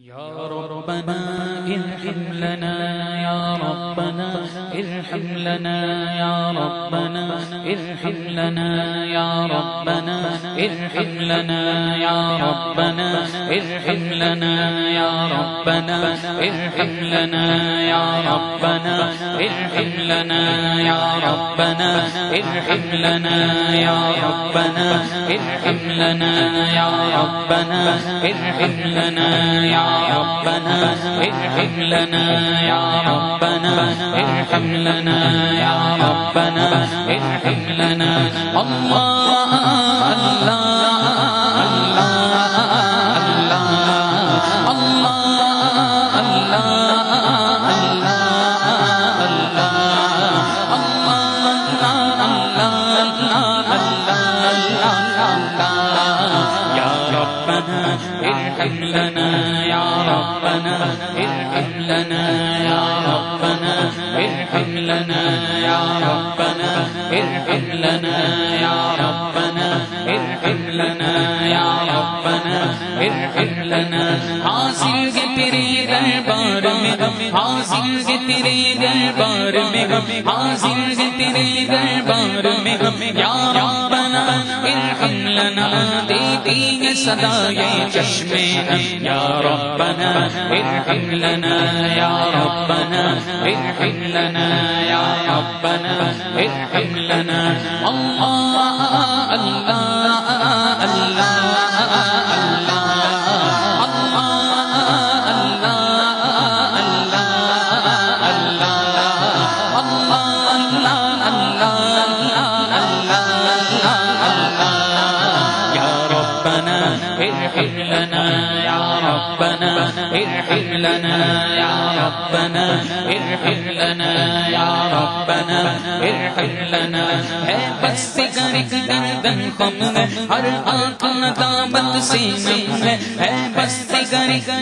يا ربنا ارحم لنا يا ربنا ارحم لنا يا ربنا ارحم لنا يا ربنا ارحم لنا يا ربنا ارحم لنا يا ربنا ارحم لنا يا ربنا ارحم لنا يا ربنا ارحم لنا يا ربنا ارحم لنا يا ربنا ارحم لنا يا ربنا ارحم لنا يا ربنا ارحم لنا يا ربنا ارحم لنا الله الله الله الله ارحم لنا يا ربنا ارحم لنا يا ربنا ارحم لنا يا ربنا ارحم لنا يا ربنا ارحم لنا يا ربنا ارحم لنا حاضر کے تیرے دربار میں حاضر کے تیرے دربار میں حاضر کے تیرے دربار میں یا ربنا ارحم لنا دیتی ہے صدا یہ چشمے یا ربنا ارحم لنا یا ربنا ارحم لنا یا ربنا ارحم لنا اللہ اللہ اللہ ارحم لنا يا ربنا ارحم لنا يا ربنا ارحم لنا يا ربنا ارحم لنا ہے بس گردن خم ہے ہر آنکھ ندامت سے نم ہے بس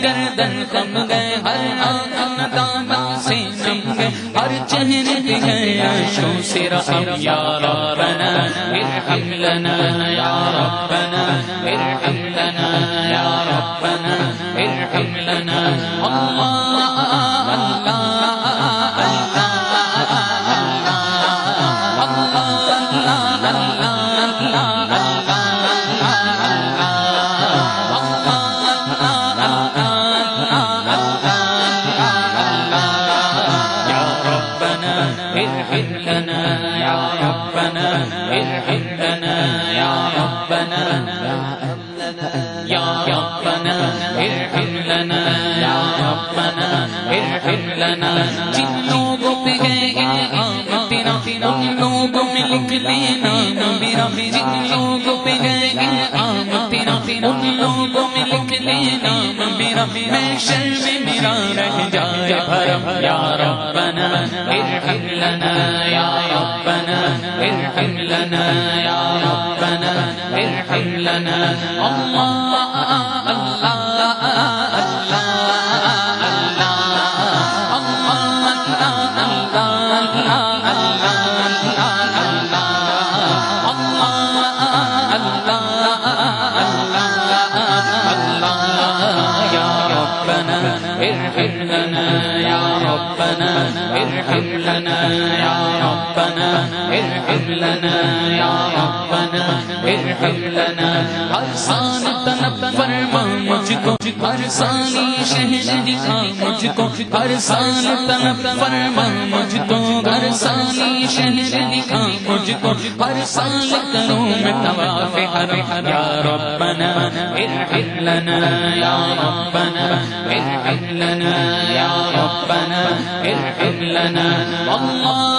گردن خم ہے ہر آنکھ ندامت سے نم ہے ہر چہرے پہ ہے عاشقوں سے رحم یا ربنا ارحم لنا یا ربنا ارحم لنا یا ربنا ارحم لنا اللہ اللہ ارحم لنا یا ربنا ارحم لنا یا ربنا یا ربنا ارحم لنا یا ربنا ارحم لنا جن لوگوں پہ ہے انعام تیرا ان لوگوں میں لکھ لینا میرا جن لوگوں پہ ہے انعام تیرا ان لوگوں میں لکھ لینا میرا میں شر میں میرا رہ جائے بھرم یا ربنا ارحم لنا یا ربنا ارحم لنا یا ربنا ارحم لنا اللہ اللہ ارحم لنا یا ربنا ارحم لنا یا ربنا ارحم لنا یا ربنا ارحم لنا ہر سان طلب فرما مجھ کو ہر ثانی شہر دکھا مجھ کو ہر سان طلب فرما مجھ کو ہر ثانی شہر دکھا مجھ کو ہر سال کروں میں طواف حرم یا ربنا ارحم لنا یا ربنا ارحم لنا یا ربنا ارحم لنا اللہ